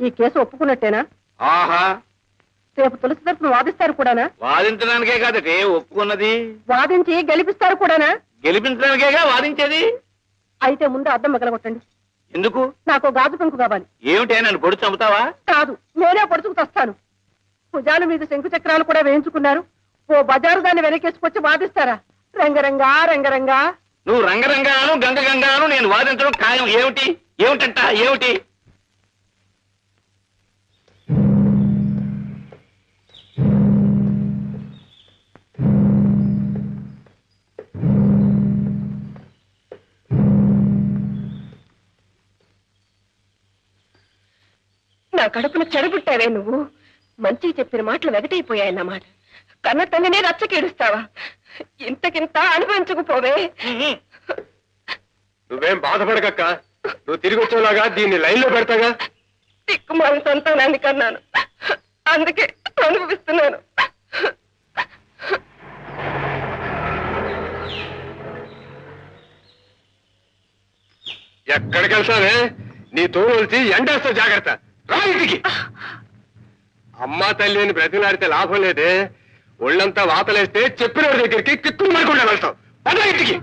ఈ కేసు ఒప్పుకున్నట్టేనా? ఆహా, రేపు తులసి తరపున వాదిస్తారు కూడానా? వాదించడానికే కాదటే ఒప్పుకున్నది. వాదించి గెలిపిస్తారు కూడానా? గెలిపించడానికేగా వాదించేది. అయితే ముందు అద్దం మిగలగొట్టండి. ఎందుకు? నాకు గాజు పెంకు కావాలి. ఏమిటే, నన్ను పొడి చంపుతావా? కాదు, నేనే పొడుచుకు తెస్తాను. భుజాల మీద శంకు చక్రాలు కూడా వేయించుకున్నారు. ఓ బజారు దాన్ని వెనకేసుకొచ్చి వాదిస్తారా? రంగరంగా రంగరంగా. నువ్వు రంగరంగాను గంగ గంగాను నేను వాదించడం ఖాయం. ఏమిటి ఏమిటంట ఏమిటి? నా కడుపును చెడబుట్టావే నువ్వు. మంచిగా చెప్పిన మాటలు వెగటైపోయాయన్నమాట. కన్న తల్లినే రచ్చకేడుస్తావా? ఇంతకింత అనుభవించకపోవే. నువ్వేం బాధపడకక్క, నువ్వు తిరిగి వచ్చేలాగా దీన్ని లైన్లో పెడతాగా. తిక్కుమాల సంతానాన్ని కన్నాను, అందుకే అనుభవిస్తున్నాను. ఎక్కడికి వెళ్తావే? నీ తోలుచి ఎండేస్తా, జాగ్రత్త. రా ఇంటికి. అమ్మా తల్లిని బ్రతిలాడితే లాభం లేదే. ఒళ్ళంతా వాతలేస్తే చెప్పిన దగ్గరికి కిక్కులు మరకుండా వెళ్తావు. పద ఇంటికి.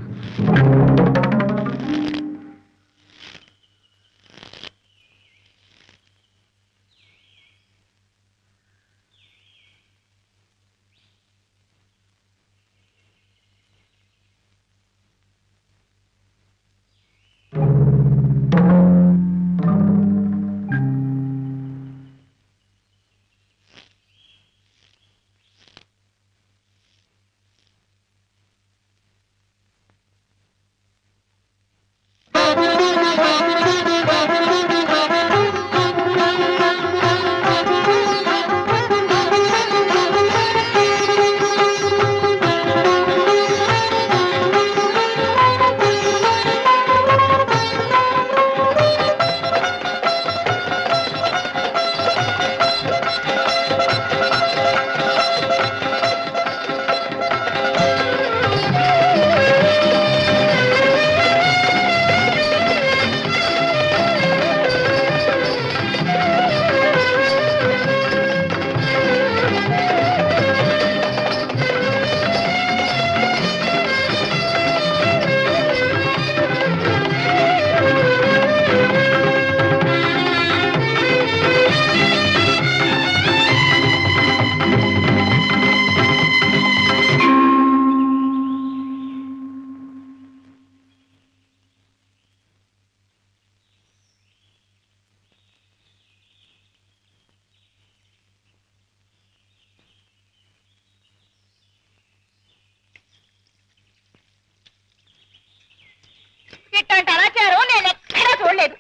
ఇట్లాంటి అనాచారం నేను ఎక్కడా చూడలేదు.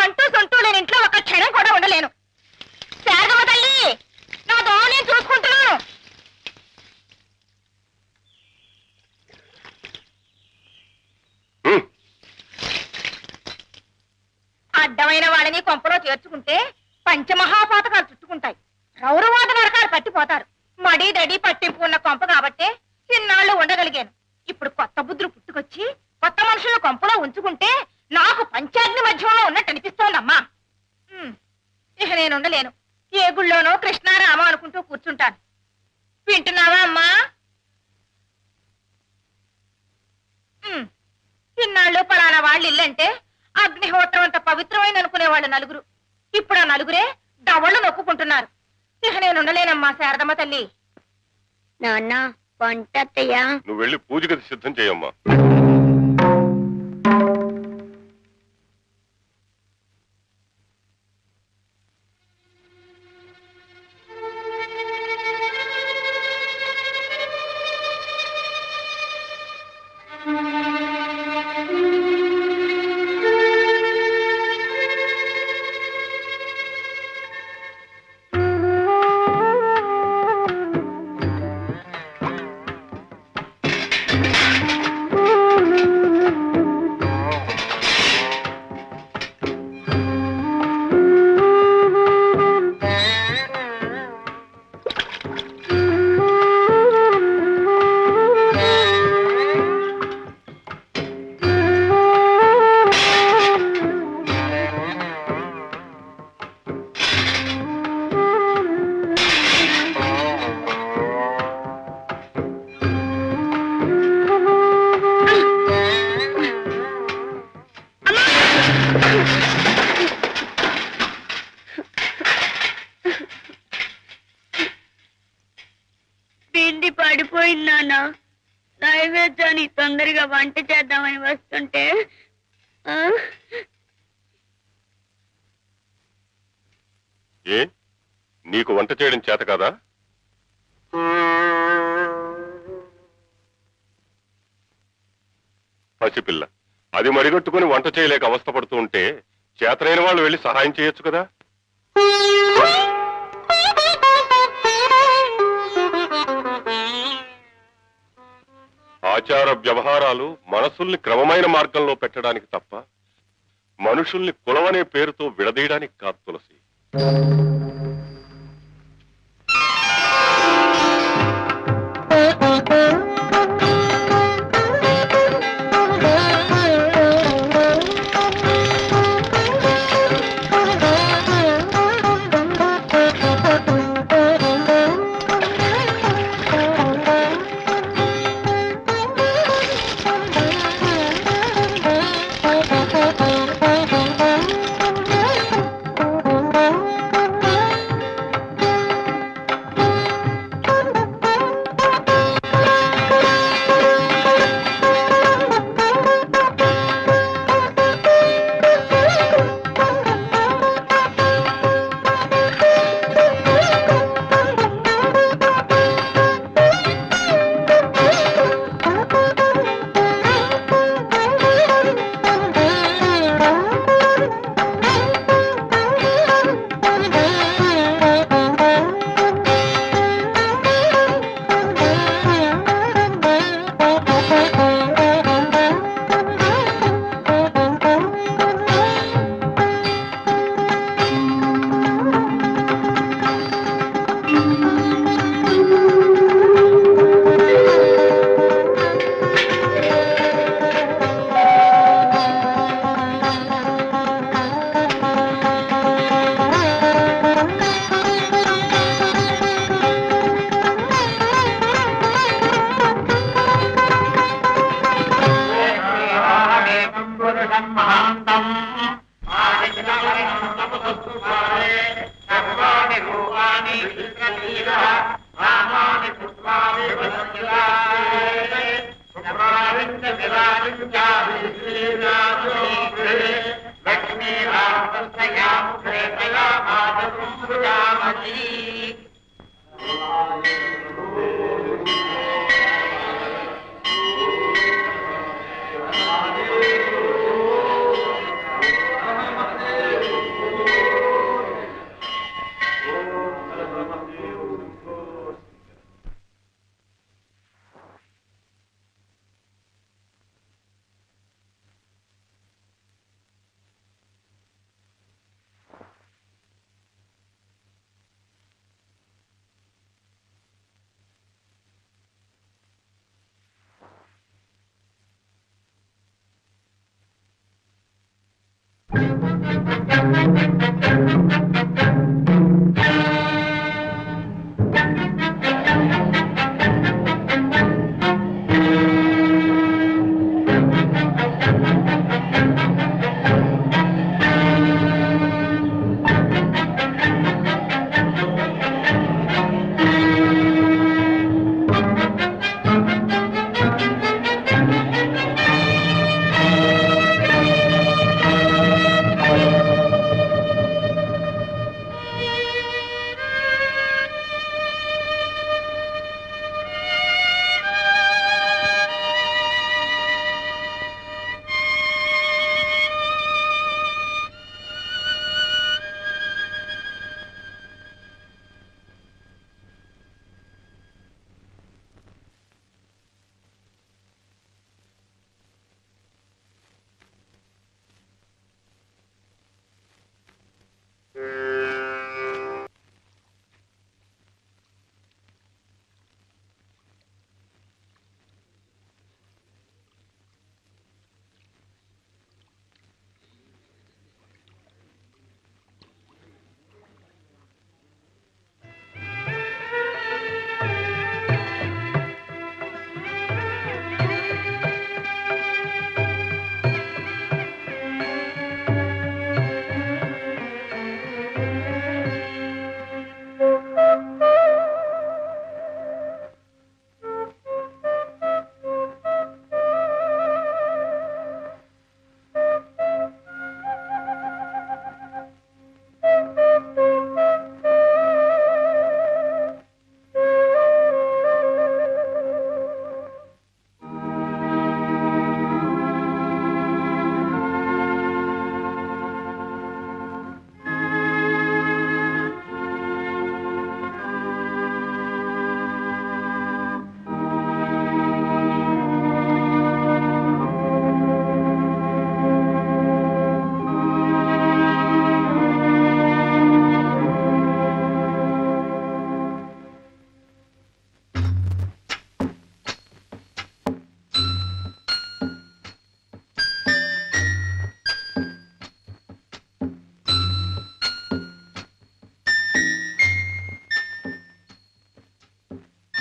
అంటూ సొంటూ లేని ఇంట్లో ఒక క్షణం కూడా ఉండలేను. శారదమ్మ తల్లి, నా దోమ నేను చూసుకుంటున్నాను. అడ్డమైన వాళ్ళని కొంపలో చేర్చుకుంటే పంచమహాపాతకాలు చుట్టుకుంటాయి. రౌరవాద నరకాలు పట్టిపోతారు. మడి దడి పట్టింపు ఉన్న కొంప కాబట్టే ఇన్నాళ్ళు ఉండగలిగాను. ఇప్పుడు కొత్త బుద్ధులు పుట్టుకొచ్చి కొత్త మనుషులను కొంపలో ఉంచుకుంటే నాకు పంచాగ్ని మధ్యంలో ఉన్నట్టు అనిపిస్తోందమ్మా. ఇక నేను ఉండలేను. ఏ గుళ్ళోనో కృష్ణారామ అనుకుంటూ కూర్చుంటాను. వింటున్నావా అమ్మా? ఇన్నాళ్ళు పలానా వాళ్ళ ఇల్లంటే అగ్నిహోత్రం అంత పవిత్రమైన అనుకునే వాళ్ళు నలుగురు. ఇప్పుడు ఆ నలుగురే దవళ్ళు నొక్కుంటున్నారు. ఇక నేను ఉండలేనమ్మా శారదమ్మ తల్లి. నాన్న వంటయ్యా, నువ్వు వెళ్ళి పూజ గది సిద్ధం చేయమ్మా. వెళ్ళొచ్చా నీ తొందరగా వంట చేద్దామని వస్తుంటే ఆ? ఏ నీకు వంట చేయడం చేత కాదా? పసిపిల్ల, అది మరిగట్టుకుని వంట చేయలేక అవస్థపడుతూ ఉంటే చేతనైన వాళ్ళు వెళ్ళి సహాయం చేయొచ్చు కదా. ఆచార వ్యవహారాలు మనసుల్ని క్రమమైన మార్గంలో పెట్టడానికి తప్ప మనుషుల్ని కులమనే పేరుతో విడదీయడానికి కాదు తులసి.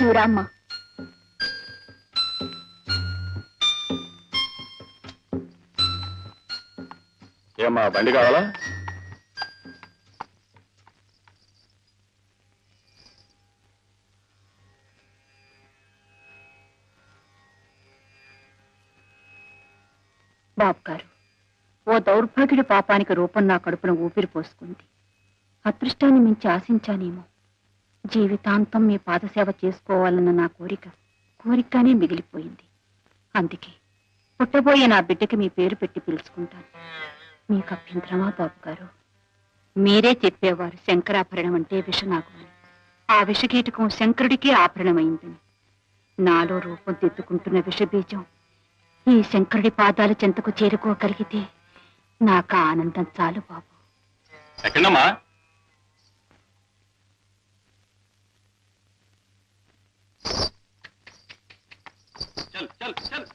నువ్వు రామ్మా. ఏమ్మా బండి కావాలా? బాబు గారు, ఓ దౌర్భాగ్యుడి పాపానికి రూపం నా కడుపున ఊపిరి పోసుకుంది. అదృష్టాన్ని మించి ఆశించానేమో. జీవితాంతం మీ పాదసేవ చేసుకోవాలన్న నా కోరికగానే మిగిలిపోయింది. అందుకే పుట్టబోయే నా బిడ్డకి మీ పేరు పెట్టి పిలుచుకుంటాను. మీకు అభ్యంతరమా బాబు గారు? మీరే చెప్పేవారు శంకరాభరణం అంటే విషనాగు అని. ఆ విషకీటకం శంకరుడికే ఆభరణమైందని. నాలో రూపం దిద్దుకుంటున్న విషబీజం ఈ శంకరుడి పాదాల చెంతకు చేరుకోగలిగితే నాకు ఆనందం చాలు బాబు. ఎక్కడమ్మా? చల్ చల్ చల్.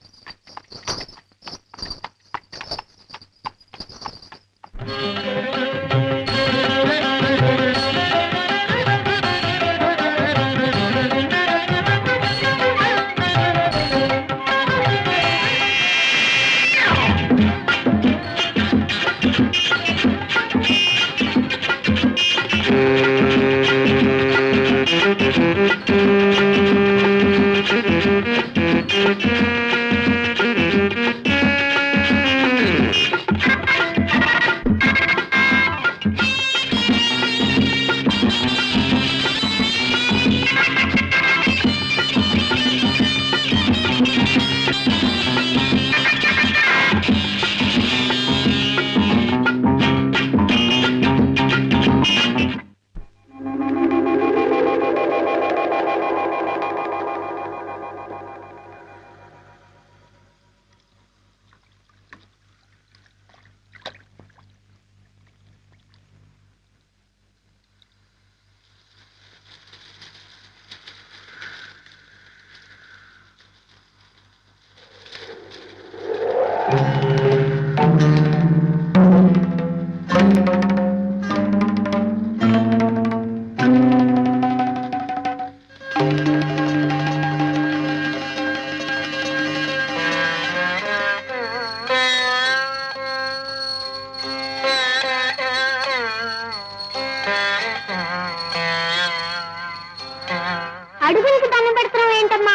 అడుగులకు దండం పెడుతున్నావు ఏంటమ్మా?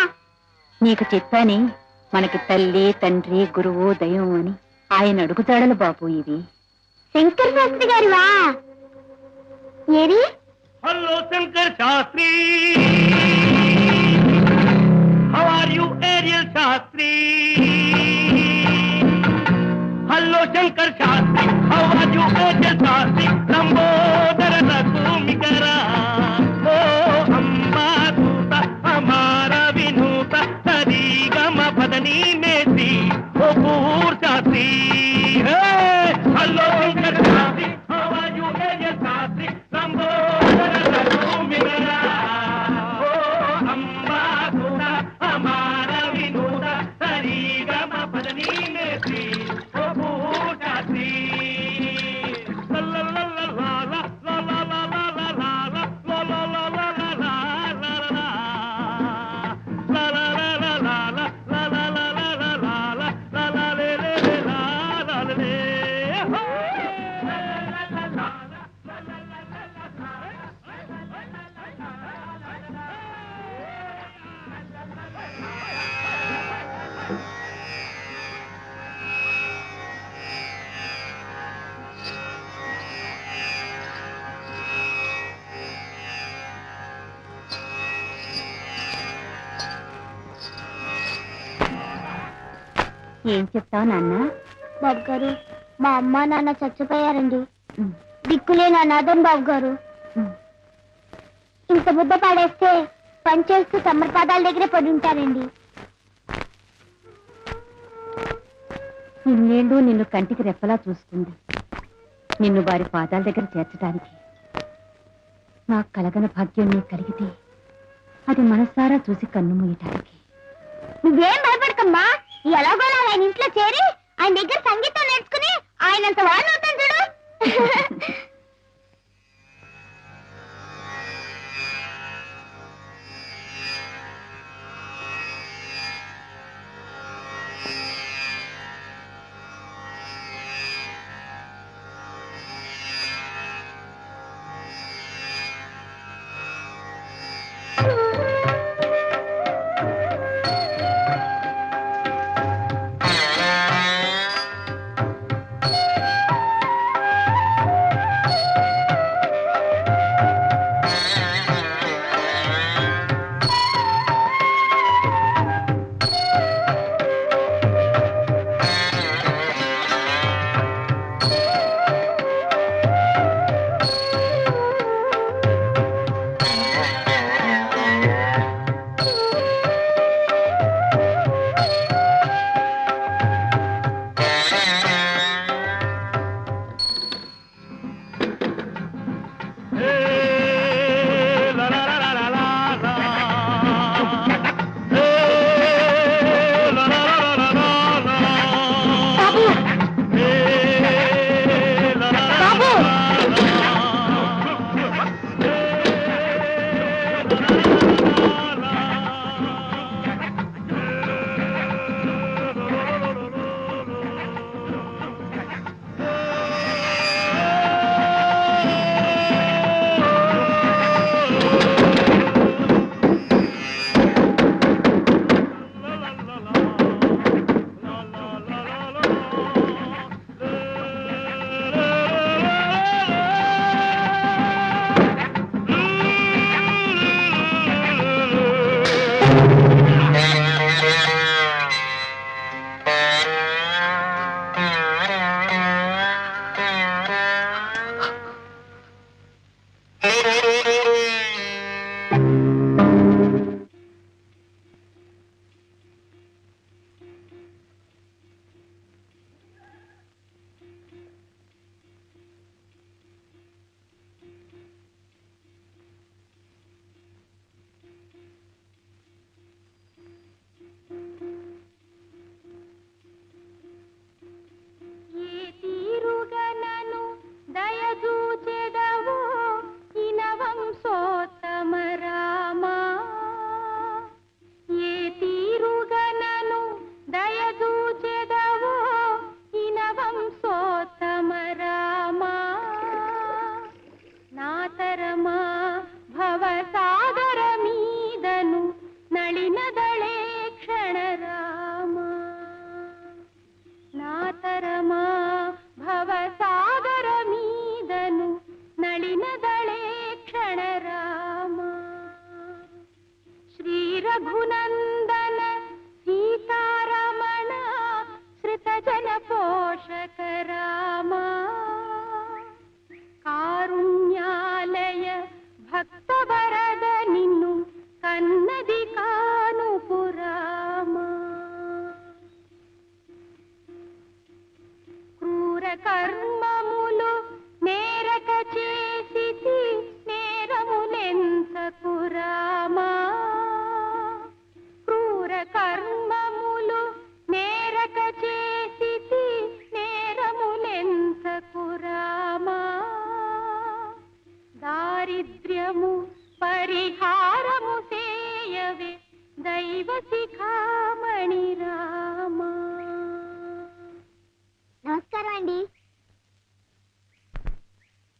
నీకు చెప్పాని మనకి తల్లి తండ్రి గురువు దైవం అని. ఆయన అడుగుతాడలు బాబు ఇవి. శంకర్ శాస్త్రి గారివా? ఏరి hello Shankar Shastri, how are you ఏరియల్ Shastri? Hello Shankar Shastri, how are you ఏరియల్ శాస్త్రి? లంబోదర రఘుమికరా ఓ అంబా దూత హమార వినూత సరిగమ పదని మేసి ఓ పూర్ Shastri. Hello Shankar Shastri, how are you ఏరియల్ శాస్త్రి? లంబోదర రఘుమికరా ఓ అంబా దూత హమార వినూత సరిగమ పదని మేసి ఓ పూర్ శాస్త్రి. ఏం చెప్తావు నాన్న? బాబు గారు, మా అమ్మ నాన్న చచ్చిపోయారండి. దిక్కులేని అనాథం బాబు గారు. ఇంత బుద్ధ పాడేస్తే పని చేస్తూ సమర్పాదాల దగ్గరే పడి ఉంటారండి. ఇన్నేళ్ళు నిన్ను కంటికి రెప్పలా చూసుకుంది. నిన్ను వారి పాదాల దగ్గర చేర్చడానికి నాకు కలగన భాగ్యం నీకు కలిగితే అది మనసారా చూసి కన్ను మూయటానికి. నువ్వేం భయపడకమ్మా. ఎలాగోలా ఆయన ఇంట్లో చేరి ఆయన దగ్గర సంగీతం నేర్చుకుని ఆయనంత వాళ్ళు అవుతాను చూడు.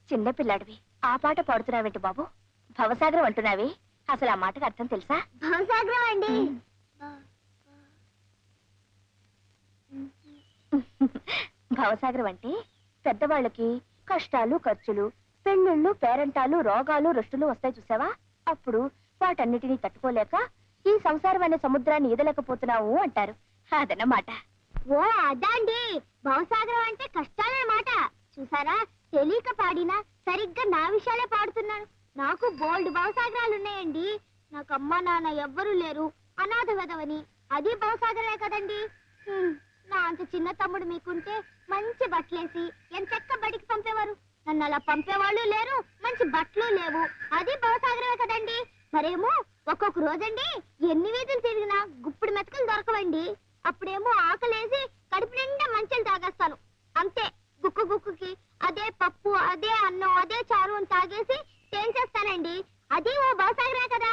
చిన్నపిల్లాడివి ఆ పాట పాడుతున్నావేంటి బాబు? భవసాగరం అంటున్నావి, అసలు ఆ మాటకు అర్థం తెలుసా? భవసాగరం అండి. భవసాగరం అంటే పెద్దవాళ్ళకి కష్టాలు, ఖర్చులు, పెళ్ళిళ్ళు, పేరంటాలు, రోగాలు, రుష్టులు వస్తాయి చూసావా? అప్పుడు వాటన్నిటినీ తట్టుకోలేక ఈ సంసారం అనే సముద్రాన్ని ఈదలేకపోతున్నావు అంటారు. అదన్నమాట. ఓ అదా అండి, భవసాగరం అంటే కష్టాలన్నమాట. చూసారా, తెలియక పాడినా సరిగ్గా నా విషయాలే పాడుతున్నాను. నాకు బోల్డ్ భవసాగరాలు ఉన్నాయండి. నాకు అమ్మ నాన్న ఎవ్వరూ లేరు, అనాథ వెదవని. అది భవసాగరమే కదండి. నా అంత చిన్న తమ్ముడు మీకుంటే మంచి బట్టలేసి ఎంతెక్క బడికి పంపేవారు. నన్ను అలా పంపేవాళ్ళు లేరు, మంచి బట్టలు లేవు. అది భవసాగరమే కదండి. మరేమో ఒక్కొక్క రోజండి ఎన్ని వీధులు తిరిగినా గుప్పుడు మెతకలు దొరకవండి. అప్పుడేమో ఆకలేసి కడుపు నిండా మంచిలు తాగేస్తాను. అంతే, గుక్కు గుక్కుకి అదే పప్పు, అదే అన్నం, అదే చారు అని తాగేసి తేల్చేస్తానండి. అది ఓ భవసాగరే కదా.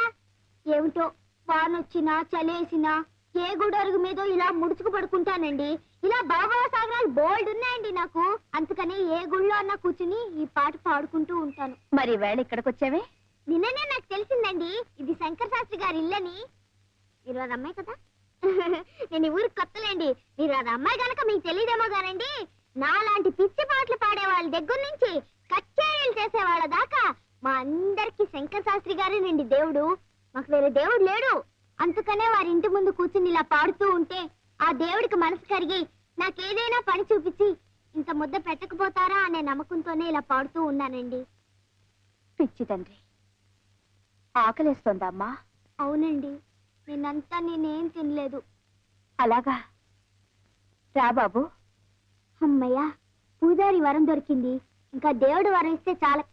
ఏమిటో వానొచ్చినా చలేసినా ఏ గుడరుగు మీద ఇలా ముడుచుకు పడుకుంటానండి. ఇలా భవసాగరాలు బోల్డ్ ఉన్నాయండి నాకు. అందుకని ఏ గుళ్ళో అన్నా కూర్చుని ఈ పాట పాడుకుంటూ ఉంటాను. మరి వేళ ఇక్కడికి వచ్చావే? నిన్ననే నాకు తెలిసిందండి ఇది శంకర శాస్త్రి గారి ఇల్లని. మీరు అది అమ్మాయి కదా. నేను ఈ ఊరికి కొత్తలేండి. మీరు అది అమ్మాయి గనక మీకు తెలియదేమో గానండి, నాలాంటి పిచ్చి పాటలు పాడే వాళ్ళ దగ్గర నుంచి కచేరీలు చేసే వాళ్ళ దాకా మా అందరికి శంకర శాస్త్రి గారేనండి దేవుడు. మాకు వేరే దేవుడు లేడు. అందుకనే వారి ఇంటి ముందు కూర్చుని ఇలా పాడుతూ ఉంటే ఆ దేవుడికి మనసు కరిగి నాకేదైనా పని చూపించి ఇంత ముద్ద పెట్టకపోతారా అనే నమ్మకంతోనే ఇలా పాడుతూ ఉన్నానండి. పిచ్చి తండ్రి, ఆకలేస్తోందా అమ్మా? అవునండి, నిన్నంతా నేనేం తినలేదు. అలాగా, రా బాబు. అమ్మయ్యా, పూజారి వరం దొరికింది. ఇంకా దేవుడు వరం ఇస్తే చాలా.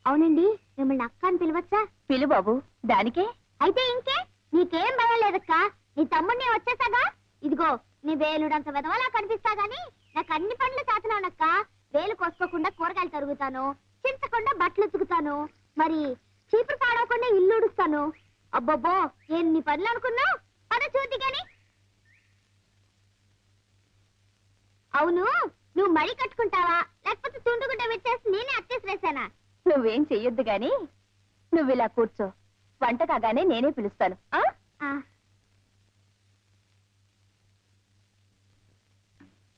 అవునండి, మిమ్మల్ని అక్క అని పిలవచ్చా? పిలు బాబు. దానికే? అయితే ఇంకే, నీకేం భయం లేదక్కా. నీ తమ్ముడిని వచ్చేసాగా. ఇదిగో, నీ వేలుడంత వెదవలా కనిపిస్తా గాని నాకు అన్ని పనులు చేతనానక్క. వేలు కోసుకోకుండా కూరగాయలు తరుగుతాను, చింతకుండా బట్టలు ఉతుకుతాను, మరి చీపురు పాడవకుండా ఇల్లు ఉడుస్తాను. అబ్బబ్బో, ఎన్ని పనులు అనుకున్నావు. పద చూద్ది గాని. అవును, నువ్వు మడి కట్టుకుంటావా లేకపోతే తుండుగుడ్డ పెట్టేసి నేనే అత్తేసిరేసానా? నువ్వేం చెయ్యొద్దు గాని నువ్వు ఇలా కూర్చో. వంట కాగానే నేనే పిలుస్తాను. ఆ